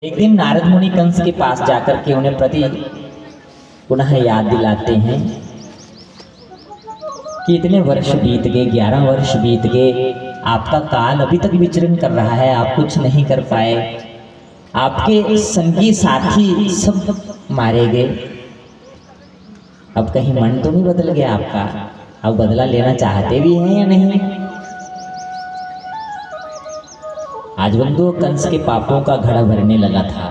एक दिन नारद मुनि कंस के पास जाकर के उन्हें प्रति पुनः याद दिलाते हैं कि इतने वर्ष बीत गए, 11 वर्ष बीत गए, आपका काल अभी तक विचरण कर रहा है, आप कुछ नहीं कर पाए, आपके संगी साथी सब मारे गए। अब कहीं मन तो नहीं बदल गया आपका? अब बदला लेना चाहते भी हैं या नहीं? आज बंधु कंस के पापों का घड़ा भरने लगा था।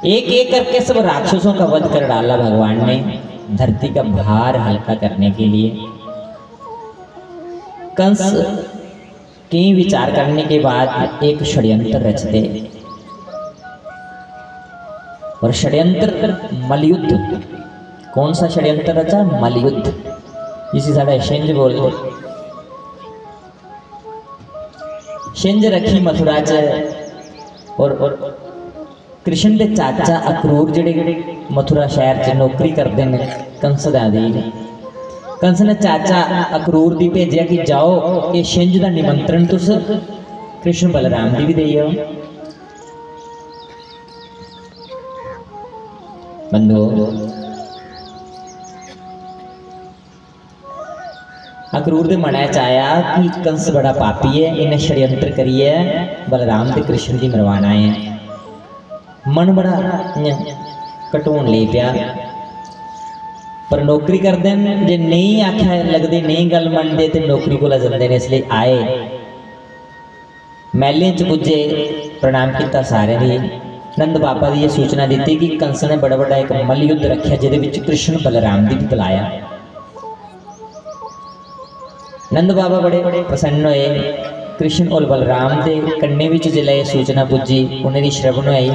एक एक करके सब राक्षसों का वध कर डाला भगवान ने, धरती का भार हल्का करने के लिए। कंस के विचार करने के बाद एक षड्यंत्र रचते, और षड्यंत्र मलयुद्ध। कौन सा षड्यंत्र रचा? मलयुद्ध, जिसे साढ़ा शिंज बोलते। शिंज रखी मथुरा च, और कृष्ण के चाचा अक्रूर जिहड़े मथुरा शहर च नौकरी करते हैं कंस दा अधीन। कंस ने चाचा अक्रूर दी भेजिया कि जाओ ये शिंज का निमंत्रण तुस कृष्ण बलराम दी भी देओ। बंधो अक्रूर दे मनै च आया कि कंस बड़ा पापी है, इन्हें षड्यंत्र करिए बलराम ते कृष्ण की मरवाना है। मन बड़ा घटोन ले पिया, पर नौकरी करते हैं, जे नहीं आख्या लगते, नहीं गल मनते तो नौकरी को ला जाते हैं। इसलिए आए, महलें च पुजे, प्रणाम किया सारे दी। नंद बाबा की यह सूचना दी कि कंस ने बड़ा बड़ा एक मलयुद्ध रखा, जिहदे कृष्ण बलराम की भी बुलाया। नंद बाबा बड़े प्रसन्न होए। कृष्ण और बलराम के कन्ने विच जिल्लै यह सूचना पुजी, उन्हें दी श्रवण होई,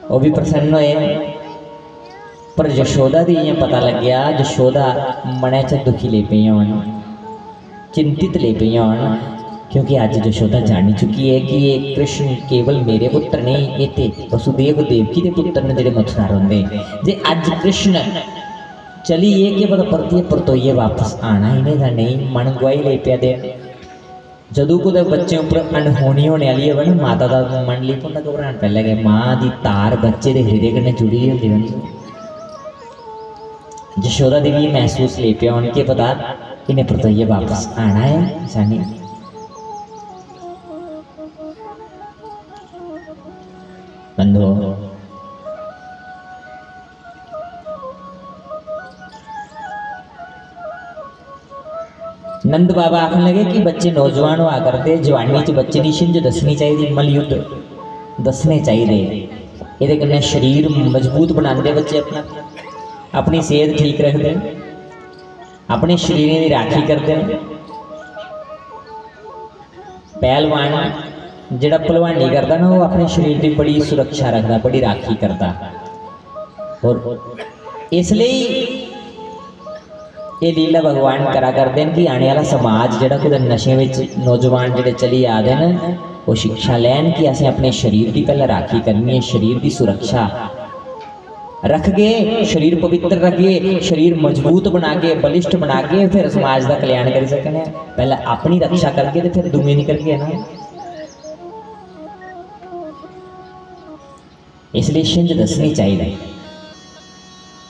वो भी प्रसन्न होए। पर यशोदा दी इयां पता लग गया, यशोदा मनै च दुखी ले पई होण, चिंतित ले पई होण, क्योंकि अज यशोदा जानी चुकी है कि ये कृष्ण केवल मेरे पुत्र नहीं, ये ते वसुदेव देवकी के पुत्र ने जिहड़े मथुरा रहिंदे। जे अज कृष्ण चली ये कि परतिए परतोइए वापस आना ही नहीं, मन गवाही ले पिया दे। जदों कुछ बच्चे उपर अनहोनी होने वाली है ना, माता का मन ली पुनः घबराहट पै लगे। माँ की तार बच्चे के हृदय कन्नै जुड़ी होती है। यशोदा देवी महसूस ले पिया उनके पता इन्हें परतोइए वापस आना है सानी। बंधो नंद बाबा आखन लगे कि बच्चे नौजवान हुआ करते, जवानी च बच्चे की शिंज दसनी चाहिए, मलयुद्ध दसने चाहिए। ये कन्नै शरीर मजबूत बनाते बच्चे, अपनी सेहत ठीक रखते, अपने शरीर की राखी करते। पहलवान जिहड़ा भलवानी करता ना, वो अपने शरीर की बड़ी सुरक्षा रखता, बड़ी राखी करता। और इसलिए ये लीला भगवान करा करते हैं कि आने वाला समाज जिहड़ा कुछ नशे में नौजवान जिहड़े चली आते हैं, वो शिक्षा लैन कि असें अपने शरीर की पहले राखी करनी है, शरीर की सुरक्षा रख के, शरीर पवित्र रख के, शरीर मजबूत बना के, बलिष्ठ बना के, फिर समाज का कल्याण कर सकते। पहले अपनी रक्षा करके तो फिर दूसरी करके ना। इसलिए शिंज दसनी चाहिए।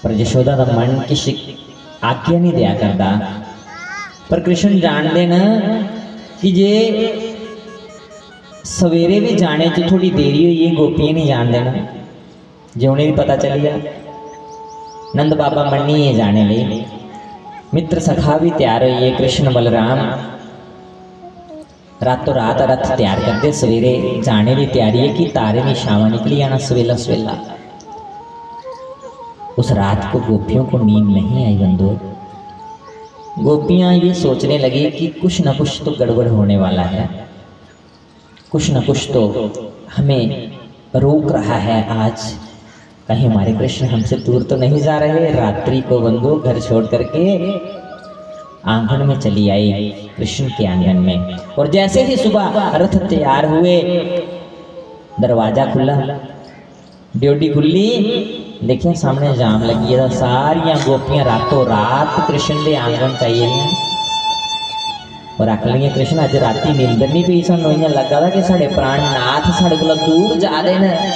पर यशोदा का मन किसी आज्ञा नहीं दिया करता। पर कृष्ण जानते न कि जे सवेरे भी जाने च थोड़ी देरी हुई है, गोपियां नहीं जान देना, जो उन्हें भी पता चल गया। नंद बाबा मन्नी है जाने ले, मित्र सखा भी तैयार हुई है। कृष्ण बलराम रातों रात रथ तैयार करते, सवेरे जाने की तैयारी है कि तारे की छावां निकली आना सवेला सवेला। उस रात को गोपियों को नींद नहीं आई। बंधु गोपियां ये सोचने लगी कि कुछ न कुछ तो गड़बड़ होने वाला है, कुछ न कुछ तो हमें रोक रहा है। आज कहीं हमारे कृष्ण हमसे दूर तो नहीं जा रहे। रात्रि को बंधु घर छोड़ करके आंगन में चली आई, कृष्ण के आंगन में। और जैसे ही सुबह रथ तैयार हुए, दरवाजा खुला, ड्योडी खुली, देखिए सामने जाम लगी है। सारिया गोपियां रातों रात कृष्ण के आंगन चाहिए और आख लगे कृष्ण अज राती नींदर नहीं पी सानू इं लगा था कि साढ़े प्राणनाथ साढ़े को दूर जा रहे हैं,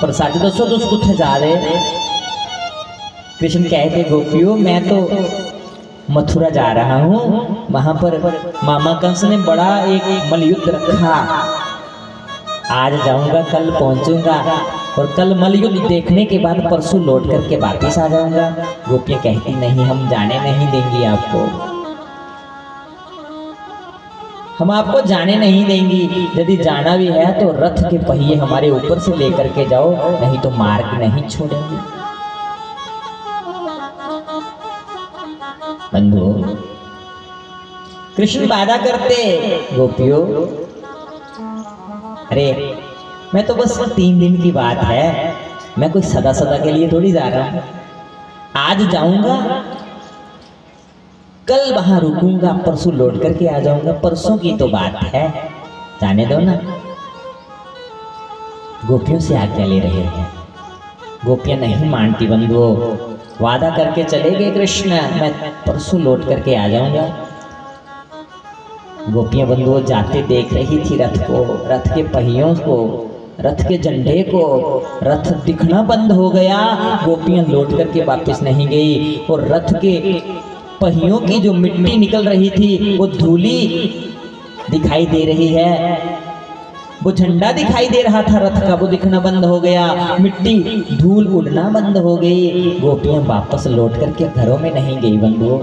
पर सच दसो तुस कुत्थे जा रहे? कृष्ण कहते गोपियों मैं तो मथुरा जा रहा हूँ, वहां पर मामा कंस ने बड़ा एक मलयुद्ध रखा, आज जाऊंगा कल पहुंचूंगा और कल मलयुद्ध देखने के बाद परसों लौट करके वापिस आ जाऊंगा। गोपियां कहती नहीं हम जाने नहीं देंगी आपको, हम आपको जाने नहीं देंगी, यदि जाना भी है तो रथ के पहिए हमारे ऊपर से लेकर के जाओ, नहीं तो मार्ग नहीं छोड़ेंगे। बंधु कृष्ण वादा करते गोपियों, अरे मैं तो बस 3 दिन की बात है, मैं कोई सदा सदा के लिए थोड़ी जा रहा हूं, आज जाऊंगा कल वहां रुकूंगा, परसों लौट करके आ जाऊंगा, परसों की तो बात है, जाने दो ना। गोपियों से आज्ञा ले रहे हैं, गोपियां नहीं मानती बंधुओं, वादा करके चले गए कृष्ण मैं परसों लौट करके आ जाऊंगा। गोपियां बंधुओं जाते देख रही थी रथ को, रथ के पहियों को, रथ के झंडे को, रथ दिखना बंद हो गया, गोपियां लौट करके वापस नहीं गई और रथ के पहियों की जो मिट्टी निकल रही थी वो धूली दिखाई दे रही है, वो झंडा दिखाई दे रहा था रथ का वो दिखना बंद हो गया, मिट्टी धूल उड़ना बंद हो गई। गोपियां वापस लौट करके घरों में नहीं गई बंधुओं,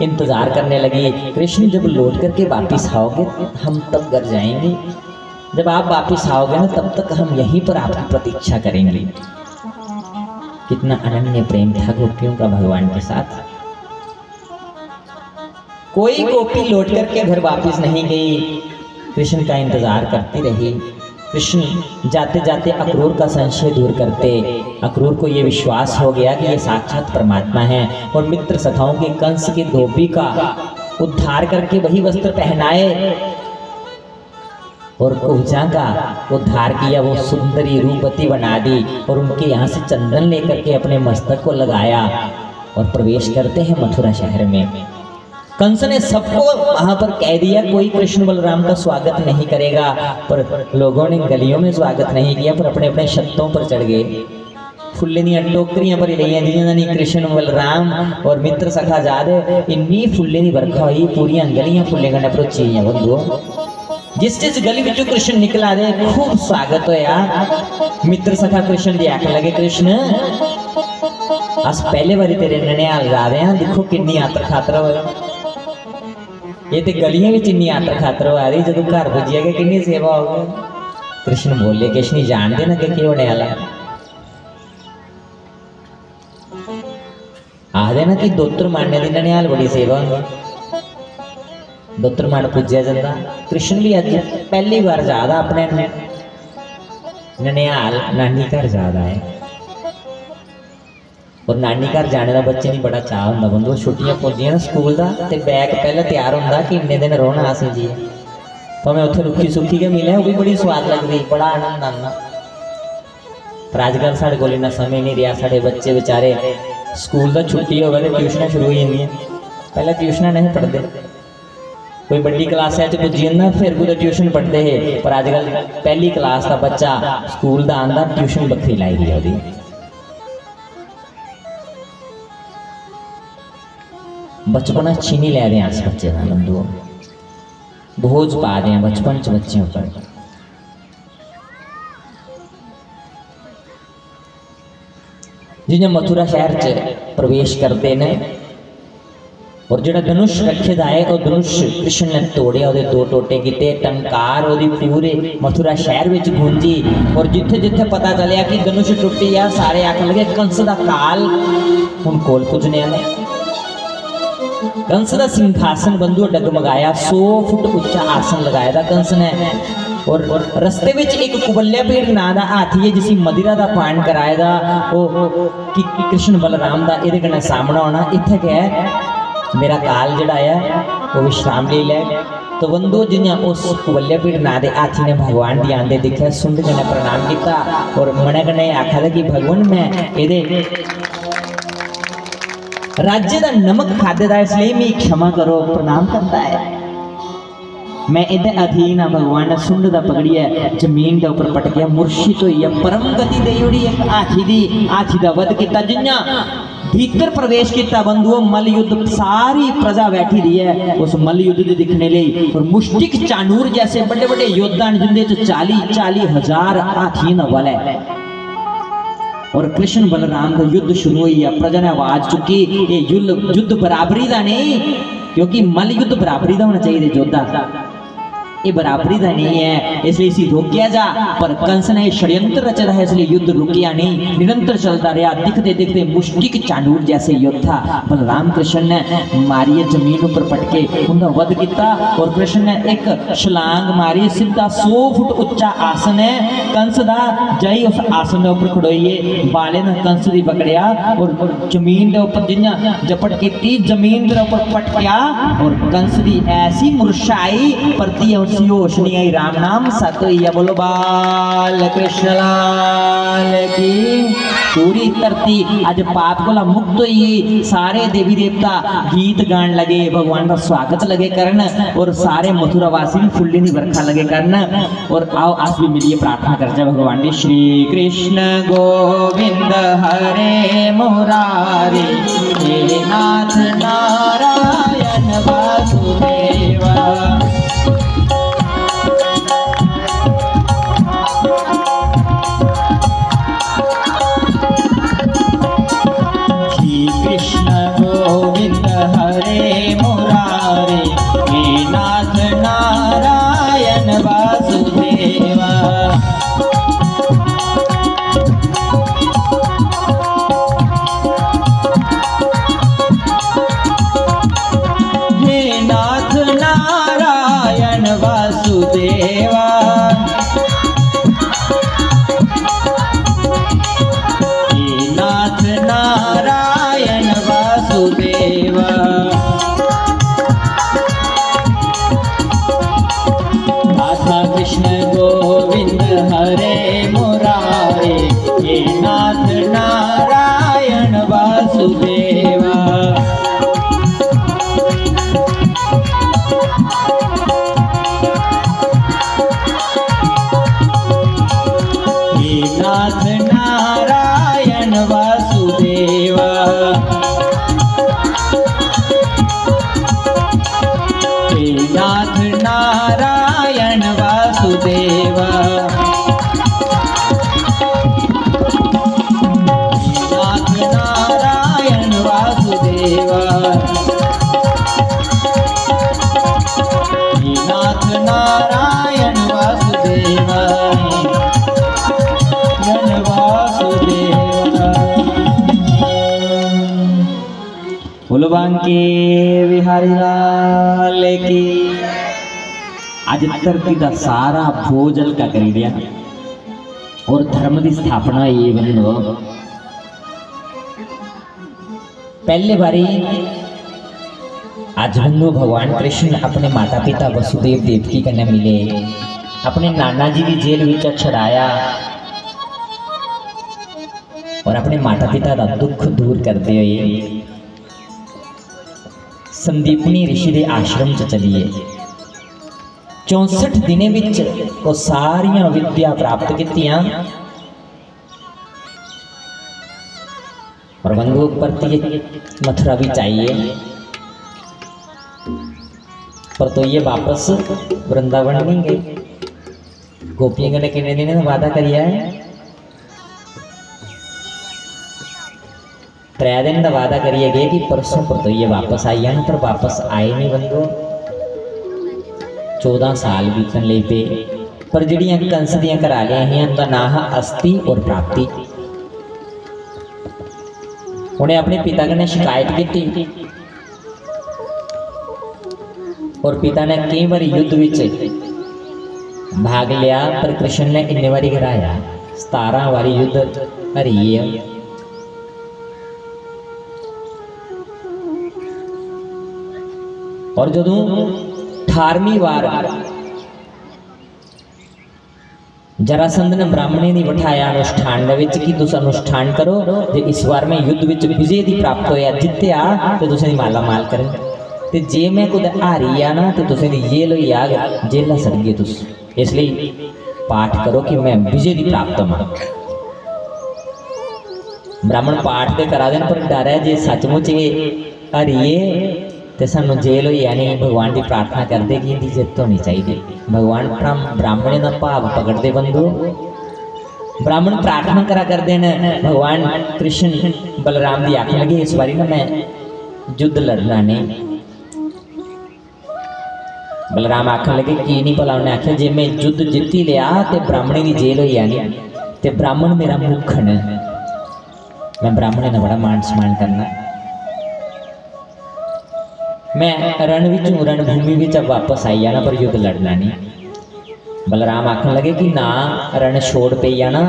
इंतजार करने लगी कृष्ण जब लौट करके वापिस आओगे हम तब घर जाएंगे, जब आप वापिस आओगे ना तब तक हम यहीं पर आपकी प्रतीक्षा करेंगे। कितना अनन्य प्रेम था गोपियों का भगवान के साथ। कोई गोपी लौट करके घर वापस नहीं गई, कृष्ण का इंतजार करती रही। कृष्ण जाते जाते अक्रूर का संशय दूर करते, अक्रूर को ये विश्वास हो गया कि ये साक्षात परमात्मा है और मित्र सखाओं के कंस के धोबी का उद्धार करके वही वस्त्र पहनाए और कुब्जा का उद्धार किया, वो सुंदरी रूपवती बना दी और उनके यहाँ से चंदन लेकर के अपने मस्तक को लगाया और प्रवेश करते हैं मथुरा शहर में। कंस ने सबको वहां पर कह दिया कोई कृष्ण बलराम का स्वागत नहीं करेगा, पर लोगों ने गलियों में स्वागत नहीं किया, पर अपने अपने छत्तों पर चढ़ गए। फुल्ले दी टोकरियां भरी रही जिन्होंने कृष्ण बलराम और मित्र सखा जादे इन्नी फुल्ले दी बरखा हुई, पूरी गलियां फुल्ले कन्ने भरोची हैं बंधुओं। जिस जिस गली विचों कृष्ण निकला दे खूब स्वागत होया। मित्र सखा कृष्ण जी आखन लगे कृष्ण अस पहले बारी तेरे ननिहाल जा रहे हैं, देखो किन्नी आतर खातर होए, ये तो गलियां में इन्नी आतर खातर हो रही, जो घर पुजिया गया किन्नी सेवा होगी। कृष्ण बोले कृष्ण जान देना कि होने वाला, आखदे ना कि दोत्र मारने की ननिहाल बड़ी सेवा होंगी, दोत्र मार पूजया जाता। कृष्ण भी अज पहली बार ज्यादा अपने ननिहाल नानी घर ज्यादा है और नानी घर जाने का बच्चे नहीं बड़ा चाह होंगे बंधु। छुट्टियां पहुंचियां ना स्कूल का तो बैग पहले तैयार होंगे कि इन्ने दिन रोना असें जी, भावें उत्थे रुखी सुखी के मिले वो भी बड़ी स्वाद लगती, बड़ा आनंद आना। पर अजकल साढ़े कोल इन्ना समय नहीं रहा, साढ़े बच्चे बेचारे स्कूल का छुट्टी हो गई तो ट्यूशनां शुरू हो जांदियां, पहले ट्यूशनां नहीं पढ़ते, कोई बड़ी क्लास पुजी जाता फिर कुछ ट्यूशन पढ़ते हैं, पर अजकल पहली क्लास का बच्चा स्कूल का आंदा ट्यूशन बखरी लाई दी है। बचपना छीनी लै रहे हैं इस बच्चे का बंधुओं, बोझ पा रहे हैं बचपन च बच्चों पर। जिन्हें मथुरा शहर च प्रवेश करते हैं और जो धनुष रखे है और धनुष कृष्ण ने तोड़िया, वो 2 टोटे किए, टंकार वो पूरे मथुरा शहर में गूंजी और जिथे जिथे पता चलिया कि धनुष टुटी आ सारे आख लगे कंस का काल हुण कोल पुजने वाला। कंस का सिंहासन बंधु डगमगाया, 100 फुट उच्चा आसन लगाया था कंस ने और रस्ते में एक कुबल्या पेड़ ना का हाथी है जिसी मदिरा का पान कराया था वो कि कृष्ण बलराम का ये सामना होना, इत्थे क्या है मेरा काल जड़ा है वो विश्राम ले लै। तो बंधु जिन्हें उस कुबल्या पीड़ ना दे हाथी ने भगवान की आंदे देखा, सुंड कने प्रणाम किया और मने कने आखा था कि भगवान मैं ये राज्य का नमक खादेदा, इसलिए मैं क्षमा करो प्रणाम करता है। मैं इधे अधीन हाँ भगवान ने सुंड दा पकड़िया जमीन के उपर पटकिया मुर्शिद हुई है परम गति दे उड़ी एक हाथी दा वध किया जिन्ना भीतर प्रवेश किया बंधुओं मल युद्ध सारी प्रजा बैठी रही है उस मल युद्ध के दिखने लिए और मुष्टिक चानूर जैसे बड़े बड़े योद्धा जिंदे 40 हजार हाथियों का बल है और कृष्ण बलराम का युद्ध शुरू हुई है। प्रजा ने आवाज चुकी ये युद्ध बराबरी का नहीं क्योंकि मल युद्ध बराबरी का होना चाहिए योद्धा ये बराबरी का नहीं है इसलिए इसी रोकिया जा पर कंस ने षड्यंत्र रच रहा है इसलिए युद्ध रुकिया नहीं निरंतर चलता रहा। दिखते दिखते मुष्टिक चांडूर जैसे योद्धा बलराम कृष्ण ने मारिए जमीन पर पटके उनका वध किया और कृष्ण ने एक छलांग मारी सीधा 100 फुट उच्चा आसन है कंस दा जई उस आसन के उपर खड़ोइए बाले ने कंस की पकड़िया और जमीन के उपर जिन्ना झपट की जमीन के उपर पटकिया और कंस की ऐसी मुरझाई परती होश नहीं आई। राम नाम सतोइया बोलो बाल कृष्ण लाल की पूरी धरती अज पाप को मुक्त हुई सारे देवी देवता गीत गान लगे भगवान का स्वागत लगे करन और सारे मथुरावासी भी फुल्ली की बरखा लगे करन और आओ आज भी मिलिए प्रार्थना कर जाए भगवान ने श्री कृष्ण गोविंद हरे मुरारी हे नाथ नारायण वासुदेवा के विहारी लाल की आज धरती का सारा भोजल का करी दिया और धर्म की स्थापना ये बनो पहले बारी आज बनो भगवान कृष्ण अपने माता पिता वसुदेव देवकी कन्या मिले अपने नाना जी की जेल विच छड़ाया और अपने माता पिता का दुख दूर करते हुए संदीपनी ऋषि के आश्रम च चलिए 64 दिनों विच वो सारिया विद्या प्राप्त कीतियां और बंधु परती मथुरा भी चाहिए पर तो ये वापस वृंदावन नहीं गए। गोपियों ने कितने दिन वादा करिया है 3 दिन का वादा करिए गए कि परसों पर तो ये वापस आई जान पर वापस आए नहीं बंधु 14 साल बीतन ले पे पर जड़ियाँ कंस दियाँ करा लिया हैं उनका ना है अस्थि और प्राप्ति। उन्हें अपने पिता ने शिकायत की थी और पिता ने कई बार युद्ध विच भाग लिया पर कृष्ण ने इन्ने बारी हराया 17 बारी युद्ध हरी है। और जदों 18वीं बार जरासंध ने ब्राह्मणी ने बिठाया अनुष्ठान कि तुस अनुष्ठान करो, जे इस बार में युद्ध विच विजय दी प्राप्त होया जित्या तो तुसें माला माल करें, ते जे मैं कुछ हारी आ ना तो तुसें जेल होई आग जेला सड़ गए तुस, इसलिए पाठ करो कि मैं विजय दी प्राप्त होवां। ब्राह्मण पाठ तो करा देन पर डर है जे सचमुच हरीए तो सानू जेल होई यानी भगवान की प्रार्थना करते कि इनकी जित होनी चाहिए। भगवान ब्राह्मण का भाव पकड़ते बंधु, ब्राह्मण प्रार्थना करा करते हैं भगवान कृष्ण बलराम की आखन लगे इस बारी ना मैं युद्ध लड़ना नहीं। बलराम आखन लगे की नहीं भला, उन्हें आख्या जे मैं युद्ध जीती लिया तो ब्राह्मणी की जेल होई जानी, तो ब्राह्मण मेरा मुखन है, मैं ब्राह्मण का बड़ा मान सम्मान करना, मैं रण विचों रणभूमि विच वापस आई जाना पर युद्ध लड़ना नहीं। बलराम आखन लगे कि ना रण छोड़ पे जाना।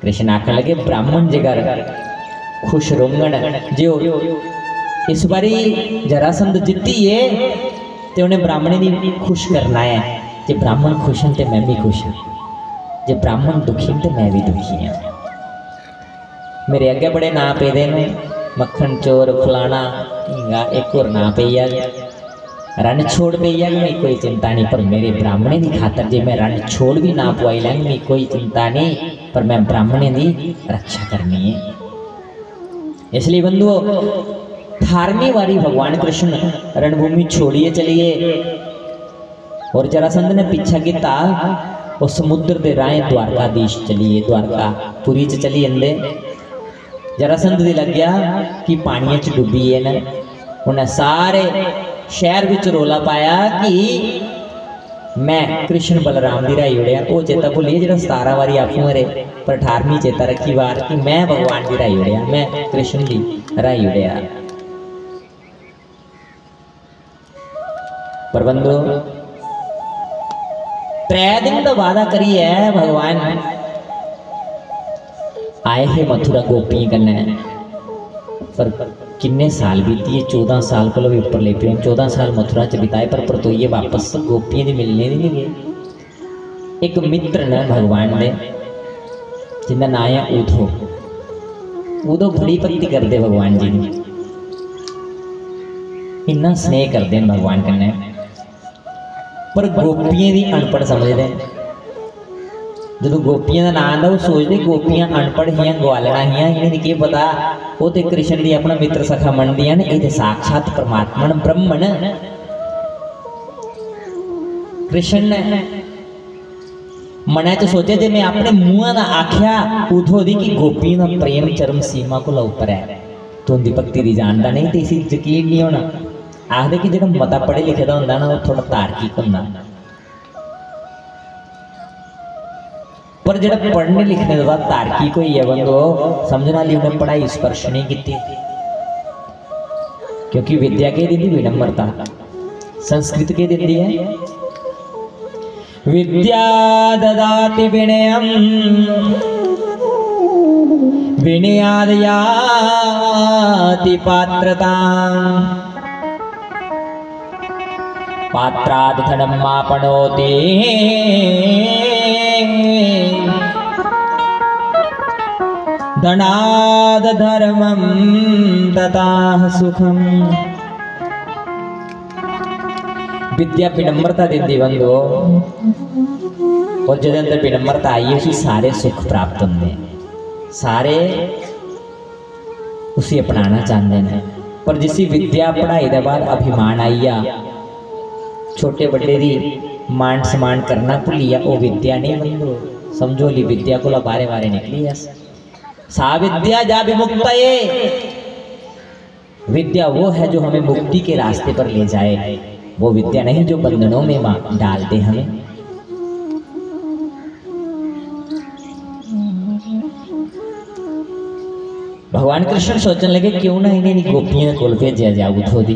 कृष्ण आखन लगे ब्राह्मण जेकर खुश रोंगन जो इस बारी जरासंध जीती है तो उन्हें ब्राह्मणी ने खुश करना है, जे ब्राह्मण खुश हैं तो मैं भी खुश हूँ, जे ब्राह्मण दुखी हैं तो मैं भी दुखी हाँ। मेरे अगे बड़े ना पे दे मक्खन चोर फलाना हींगा एक और ना पे रण छोड़ पे मेरी कोई चिंता नहीं, पर मेरे ब्राह्मणे की खातर जे मैं रण छोड़ भी ना पवाई लैंग मेरी कोई चिंता नहीं, पर मैं ब्राह्मणे की रक्षा करनी है। इसलिए बंधुओं 18वीं बारी भगवान कृष्ण रणभूमि छोड़िए चलिए और जरासंध ने पीछा किया और समुद्र के राह द्वारकाधीश चलिए, द्वारकापुरी च चली अंदे। जरासंध दी लग गया कि पानी च डुबी है ना, उन्हें सारे शहर विच रोला पाया कि मैं कृष्ण बलराम की राही उड़िया। वो चेता भुलिए जो 17 बारी आखू मरे, पर 18वीं चेता रखी बार कि मैं भगवान की राही उड़िया, मैं कृष्ण की राही उड़िया। पर बंधु 3 दिन तो वादा करी है भगवान आए है मथुरा गोपियां कन्ने, पर किन्ने साल बीती, 14 साल को भी ऊपर ले पे, 14 साल मथुरा च बिताए पर परतोइए वापस गोपियां दी मिलने नहीं गए। एक मित्र ने भगवान दे जिंदा नाम है उधो, उधो बड़ी भक्ति करते भगवान जी ने, इन्ना स्नेह करते हैं भगवान कन्ने, पर गोपियां दी अनपढ़ समझते। जो गोपियां का नाम आता वो सोचते गोपियां अनपढ़ ही ग्वालना ही, इन्हें क्या पता वो तो कृष्ण की अपना मित्र सखा मनदियां ने, ये साक्षात परमात्मा ब्रह्मण। कृष्ण ने मना च सोचे जे मैं अपने मुंह का आख्या उधो दी कि गोपियां का प्रेम चरम सीमा को उपर है, तो उनकी भक्ति की जानता नहीं तो इसी यकीन नहीं होना। आखते कि जो मता पढ़े लिखे का होंगे ना वो थोड़ा तार्किक होंगे, पर जो पढ़ने लिखने के बाद तार्किक हुई है बंधो समझना ली उन्हें पढ़ाई स्पर्श नहीं की, क्योंकि विद्या के दी विनम्रता, संस्कृत के दी है विद्या ददाति विनयम विनयाद याति पात्रता पात्राद धनमापनोति धनाद धर्मम तथा सुखम। विद्या विनम्रता देती बंधु, और जब अंदर विनम्रता आई है उसी सारे सुख प्राप्त होंगे, सारे उसे अपनाना चाहते हैं। पर जिसी विद्या पढ़ाई के बाद अभिमान आई आ, छोटे बड़े दी मान सम्मान करना भुलिया, वो विद्या नहीं बंधु, समझो ली विद्या को बारे बारे निकली है। सा विद्या जा विमुक्त, विद्या वो है जो हमें मुक्ति के रास्ते पर ले जाए, वो विद्या नहीं जो बंधनों में डाल दे हमें। भगवान कृष्ण सोचने लगे क्यों ना इन्हें गोपियां कोल भेजा जाऊ उधो दी,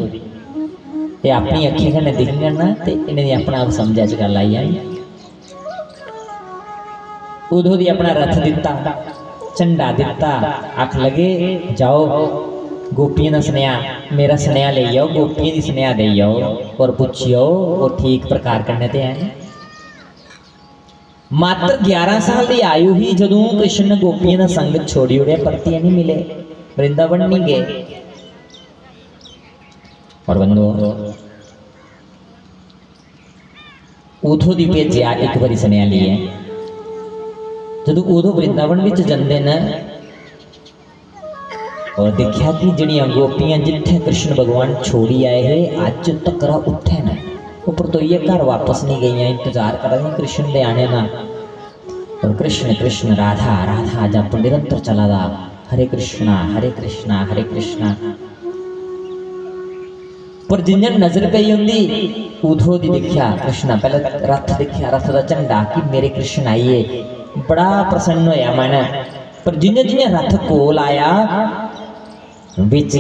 ये अपनी अखी कन्ने दिखेंगे ना तो इन्हें अपना आप समझा च गल आई आई। उधो दी अपना रथ दिता, झंडा दिता, आख लगे जाओ गोपियां का स्नेहा, मेरा स्नेहा ले आओ, गोपियां की स्नेहा दे आओ और पूछियो वो ठीक प्रकार करने ते हैं। मात्र 11 साल की आयु ही जदों कृष्ण ने गोपियां का संग छोड़ी उड़े परती नहीं मिले, वृंदावन नहीं गए। और बंदो उथों दी भेजिया एक बारी सुनिया लिए जदों उदों वृंदावन विच जांदे न और देखा कि जड़ियां गोपियां जिथे कृष्ण भगवान छोड़ी आए है अज तक उठे न ऊपर तो ये घर वापस नहीं गई, इंतजार कर रही कृष्ण दे आने ना। और कृष्ण कृष्ण राधा राधा जप निरंतर चला दा, हरे कृष्णा हरे कृष्णा हरे कृष्णा। पर जिन्हें नजर पई होंदी उधो दी देखा कृष्णा, पहले रथ देखा, रथ का झंडा कि मेरे कृष्ण आइए, बड़ा प्रसन्न होया मन। पर जिन्हें जिन्हें रथ कोल आया बिच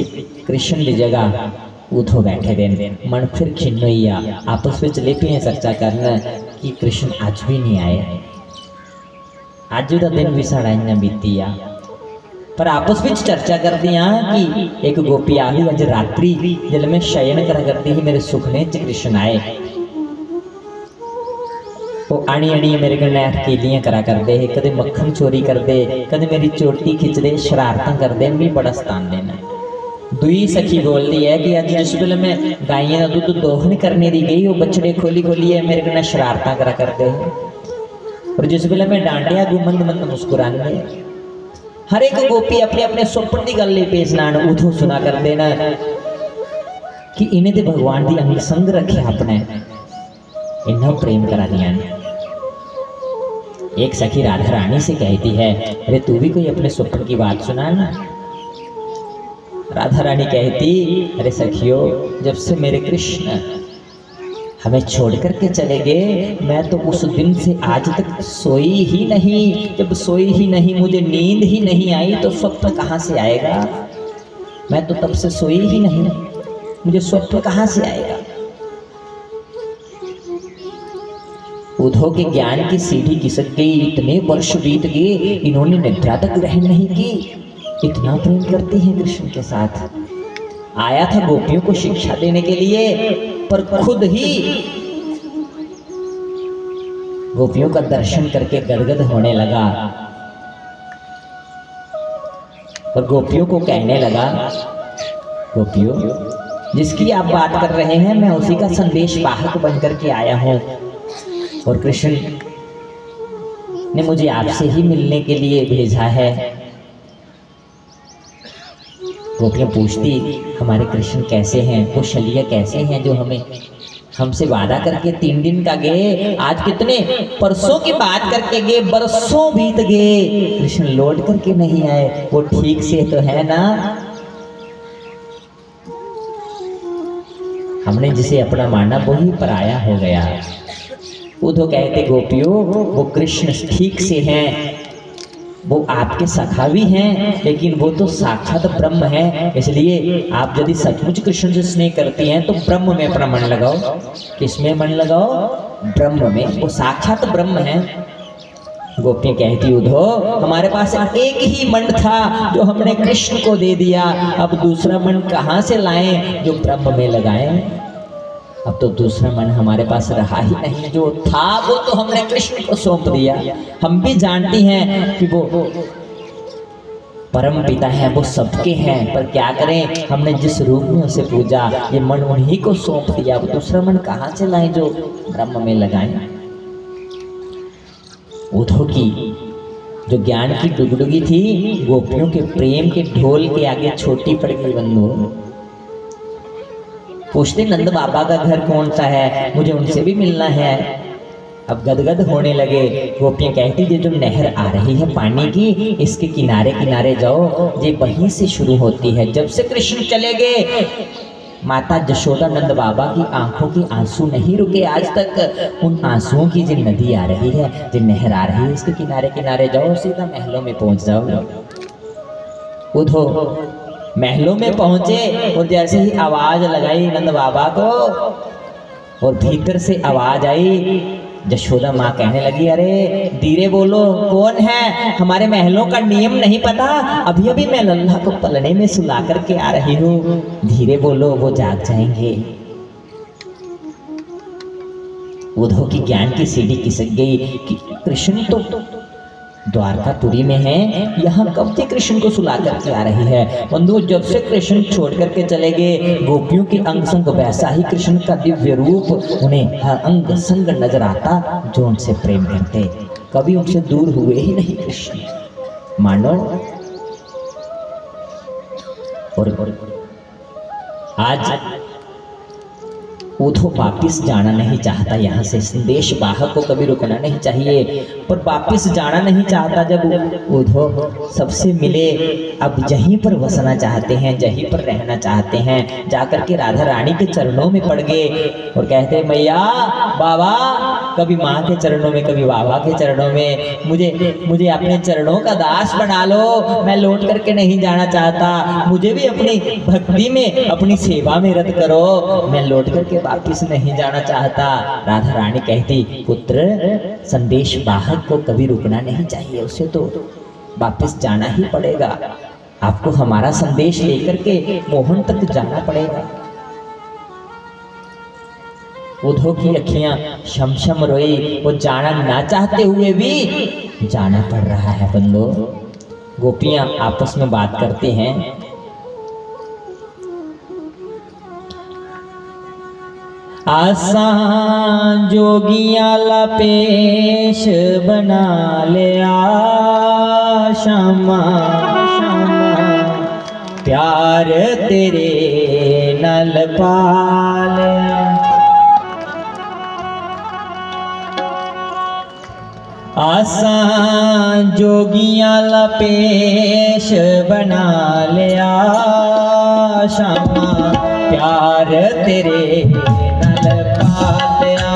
कृष्ण की जगह उठो बैठे देन, मन फिर खिन्न होइया, आपस में चले पे चर्चा करना कि कृष्ण अज भी नहीं आए, अज का दिन भी साड़ा इन्ना बीती आ। पर आपस में चर्चा करती हाँ कि एक गोपी आ गई अज रात्रि जल में शयन करा करती ही मेरे सुखने च कृष्ण आए, वो आनी आनी मेरे कन्नै अकेलियां करा करते है, कदे मक्खन चोरी करते, कदे मेरी चोटी खिंचते, शरारतां करते, भी बड़ा सतांदे ने। दुई सखी बोलती है कि अज जिस वेले मैं गाइयां का दुध दोहन करने दी गई, वो बछड़े खोली खोली है मेरे कन्नै शरारतां करा करते हैं, और जिस वेले मैं डांटिया गुमंद मंद मुस्कुराने। हर एक गोपी अपने अपने सुपन की गल पेश नान उठो सुना करते न कि इन्हें तो भगवान की अंग संग रखे अपने, इन्ना प्रेम करा दिया। एक सखी राधा रानी से कहती है, अरे तू भी कोई अपने सुपन की बात सुना ना। राधा रानी कहती, अरे सखियों, जब से मेरे कृष्ण हमें छोड़ करके चले गए, मैं तो उस दिन से आज तक सोई ही नहीं। जब सोई ही नहीं, मुझे नींद ही नहीं आई, तो स्वप्न कहाँ से आएगा? मैं तो तब से सोई ही नहीं, मुझे स्वप्न कहाँ से आएगा? उद्धव के ज्ञान की सीढ़ी खिसक गई, इतने वर्ष बीत गए, इन्होंने निद्रा तक ग्रहण नहीं की। इतना प्रेम करती हैं कृष्ण के साथ। आया था गोपियों को शिक्षा देने के लिए, पर खुद ही गोपियों का दर्शन करके गदगद होने लगा और गोपियों को कहने लगा, गोपियों, जिसकी आप बात कर रहे हैं मैं उसी का संदेश वाहक बनकर के आया हूं, और कृष्ण ने मुझे आपसे ही मिलने के लिए भेजा है। गोपियां पूछती, हमारे कृष्ण कैसे हैं, वो शलिया कैसे हैं जो हमें हमसे वादा करके 3 दिन का गए, आज कितने परसों की बात करके गए, बरसों बीत गए, कृष्ण लौट करके नहीं आए, वो ठीक से तो है ना? हमने जिसे अपना माना वो ही पराया हो गया। उद्धव कहते, गोपियों, वो कृष्ण ठीक से हैं, वो आपके सखा भी हैं, लेकिन वो तो साक्षात ब्रह्म है। इसलिए आप यदि सचमुच कृष्ण से स्नेह करती हैं तो ब्रह्म में अपना मन लगाओ। किसमें मन लगाओ? ब्रह्म में, वो साक्षात ब्रह्म है। गोपी कहती, उद्धव, हमारे पास एक ही मन था जो हमने कृष्ण को दे दिया, अब दूसरा मन कहाँ से लाएं जो ब्रह्म में लगाएं? अब तो दूसरा मन हमारे पास रहा ही नहीं, जो था वो तो हमने कृष्ण को सौंप दिया। हम भी जानती हैं कि वो परम पिता है, वो सबके हैं, पर क्या करें, हमने जिस रूप में उसे पूजा, ये मन उन्हीं को सौंप दिया, वो दूसरा मन कहाँ से लाएं जो ब्रह्म में लगाएं? उद्धव की जो ज्ञान की डुगडुगी थी, गोपियों के प्रेम के ढोल के आगे छोटी पड़ गई। बंधु पूछते, नंद बाबा का घर कौन सा है, मुझे उनसे भी मिलना है। अब गदगद होने लगे। गोपियां कहती, ये जो नहर आ रही है पानी की, इसके किनारे किनारे जाओ, ये वहीं से शुरू होती है। जब से कृष्ण चले गए, माता जशोदा नंद बाबा की आंखों के आंसू नहीं रुके आज तक। उन आंसुओं की जो नदी आ रही है, जो नहर आ रही है, इसके किनारे किनारे जाओ, सीधा महलों में पहुंच जाओ। उधो महलों में पहुंचे और जैसे ही आवाज लगाई नंद बाबा को, और भीतर से आवाज आई, जशोदा माँ कहने लगी, अरे धीरे बोलो, कौन है? हमारे महलों का नियम नहीं पता? अभी अभी मैं लल्ला को पलने में सुला करके आ रही हूँ, धीरे बोलो, वो जाग जाएंगे। उद्धव की ज्ञान की सीढ़ी खिसक गई कि कृष्ण तो द्वारकापुरी में है, यहाँ कब से कृष्ण को सुला करके आ रही है। बंधु, जब से कृष्ण छोड़ करके चले गए, गोपियों के अंग संग वैसा ही कृष्ण का दिव्य रूप उन्हें हर अंग संग नजर आता, जो उनसे प्रेम करते, कभी उनसे दूर हुए ही नहीं कृष्ण। मानो और आज उद्धव वापिस जाना नहीं चाहता यहाँ से। संदेश वाहक को कभी रुकना नहीं चाहिए, पर वापिस जाना नहीं चाहता। जब उद्धव सबसे मिले, अब यहीं पर बसना चाहते हैं, यहीं पर रहना चाहते हैं। जाकर के राधा रानी के चरणों में पड़ गए और कहते, मैया बाबा, कभी माँ के चरणों में, कभी बाबा के चरणों में, मुझे अपने चरणों का दास बना लो। मैं लौट करके नहीं जाना चाहता, मुझे भी अपनी भक्ति में, अपनी सेवा में रत करो, मैं लौट करके वापिस नहीं जाना चाहता। राधा रानी कहती, पुत्र, संदेश वाहक को कभी रुकना नहीं चाहिए, उसे तो वापिस जाना ही पड़ेगा। आपको हमारा संदेश लेकर के मोहन तक जाना पड़ेगा। उद्धव की अखियां शमशम रोई, वो जाना ना चाहते हुए भी जाना पड़ रहा है। बंदो, गोपियां आपस में बात करते हैं, आसा जोगिया ला पेश बना लिया, श्यामा श्यामा प्यार तेरे नल पाल। आसा जोगिया ला पेश बना लिया, श्यामा प्यार तेरे नल पालिया।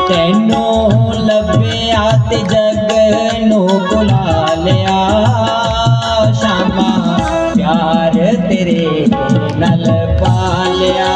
तेनू लभ्या ते जग नू बुला लिया, श्यामा प्यार तेरे नल पालिया।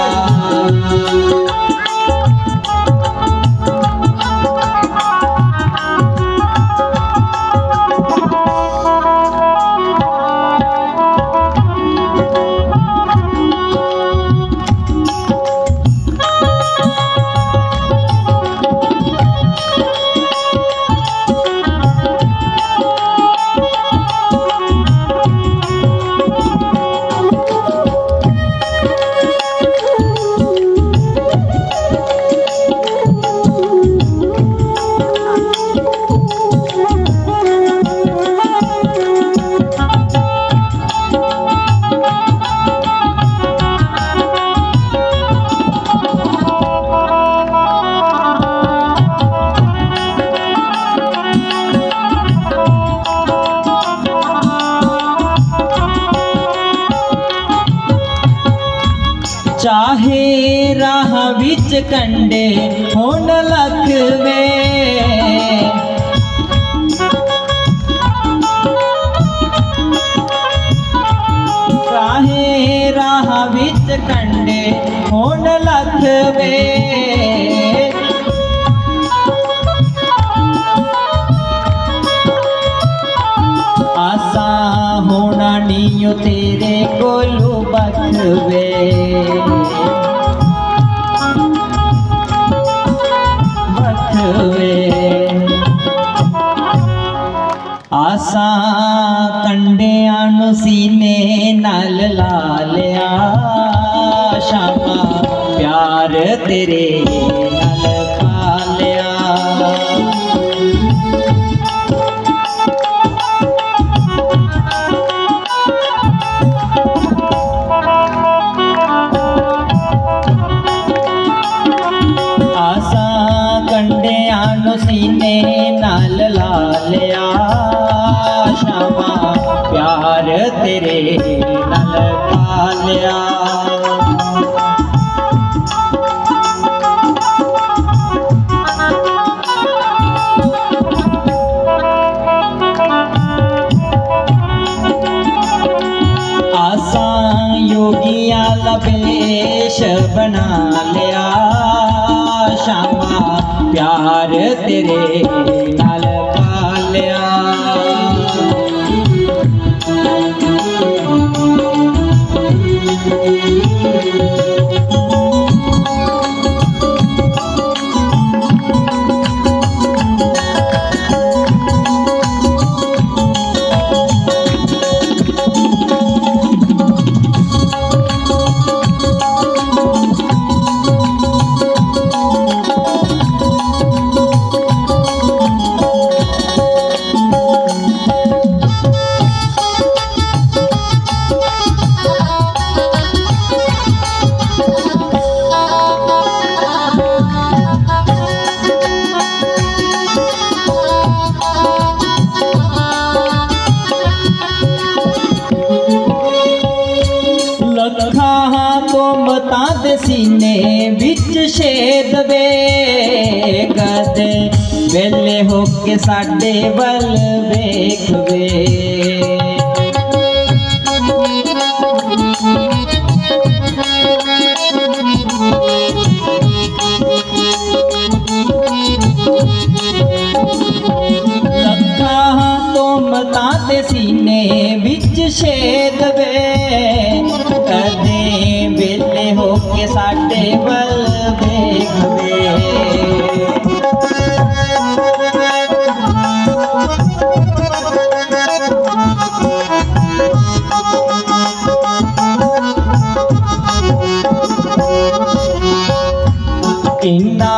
चाहे राह विच कंडे होन लखवे, चाहे राह विच कंडे होन लखवे, आसा होना नीयो तेरे कोलू बखवे। आसा कंडिया नू सीने नाल ला लिया, श्यामा प्यार तेरे नाल पा लिया। आसा कंडिया नू सीने नाल ला लिया, श्यामा प्यार तेरे नल पा लिया। आसा योगिया ला पेश बना लिया, श्यामा प्यार तेरे नाल पालिया। सीने बिच छेद वे कदे वेले होके साडे वल वेख वे। लखा तो मता दे सीने बिच छेद वे कदे वेले होके साडे वल वेख वे। इन्ना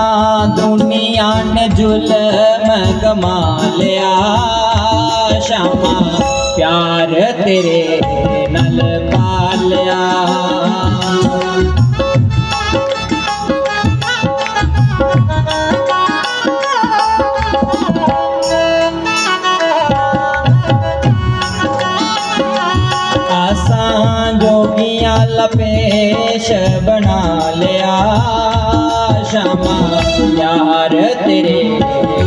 दुनिया ने जुल्म कमा लिया शामा प्यार तेरे नल पालिया। आसान जोगियां लपेश बना लिया शामा यार तेरे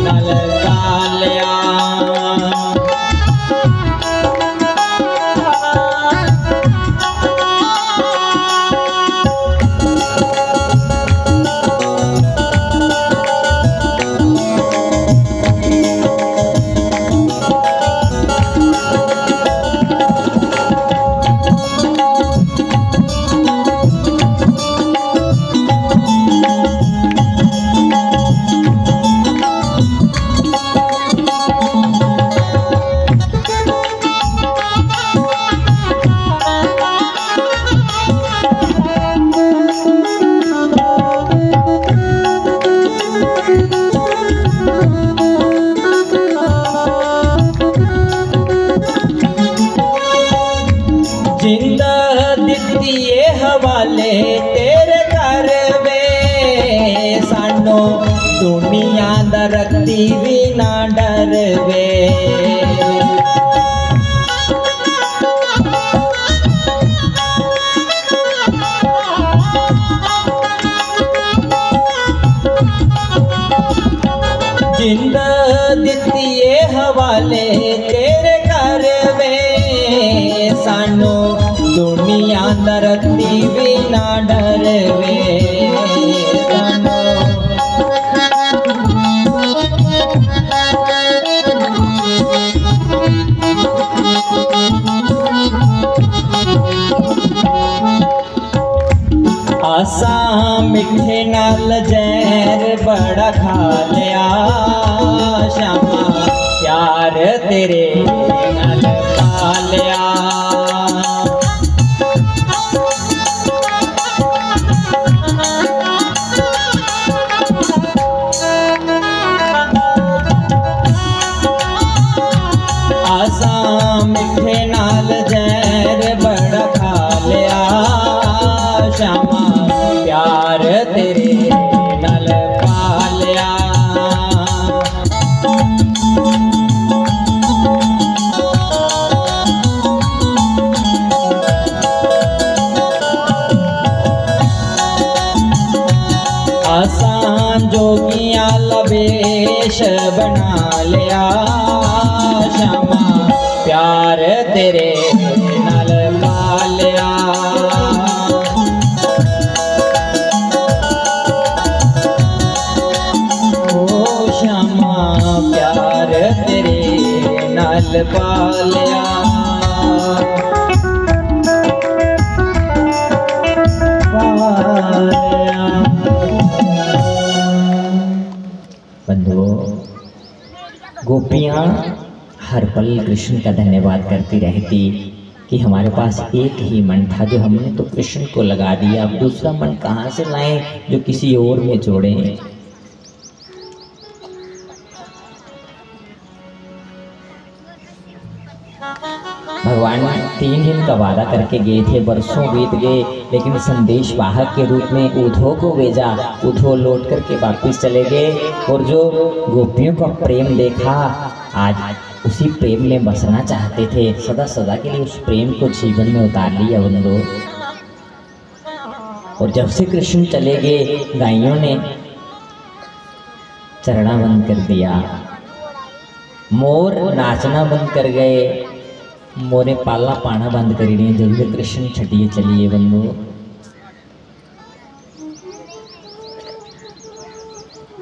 नल पालिया। जिंद दित्ती हवाले तेरे घर वे सानू दुनिया दा रखती भी ना डर वे। जिंद दित्ती हवाले तेरे घर वे सानू दुनिया दरती भी ना डर वे। आसा मिठे नाल जहर बड़ा खा लिया शामा प्यार तेरे नाल पा लिया। आसा मिठे नाल जहर बड़ा खा लिया शामा प्यार तेरे नाल पा लिया। आसान जोगियां लवेश बना लिया शामा प्यार तेरे नाल पा लिया। ओ प्यार तेरे नाल पालिया। बंधुओं, गोपियाँ हर पल कृष्ण का धन्यवाद करती रहती कि हमारे पास एक ही मन था जो हमने तो कृष्ण को लगा दिया, अब दूसरा मन कहाँ से लाएं जो किसी और में जोड़ें। भगवान 3 दिन का वादा करके गए थे, बरसों बीत गए, लेकिन संदेश वाहक के रूप में उद्धव को भेजा। उद्धव लौट करके वापिस चले गए और जो गोपियों का प्रेम देखा, आज उसी प्रेम में बसना चाहते थे, सदा सदा के लिए उस प्रेम को जीवन में उतार लिया बंधु। और जब से कृष्ण चले गए, गायों ने चरना बंद कर दिया, मोर नाचना बंद कर गए, मोरे पाला पाना बंद कर दिए जब से कृष्ण छटिए चलिए बंधु।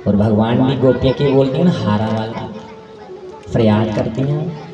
और भगवान भी गोपियाँ के बोलते हैं ना, हारा वाला फरियाद करती हैं।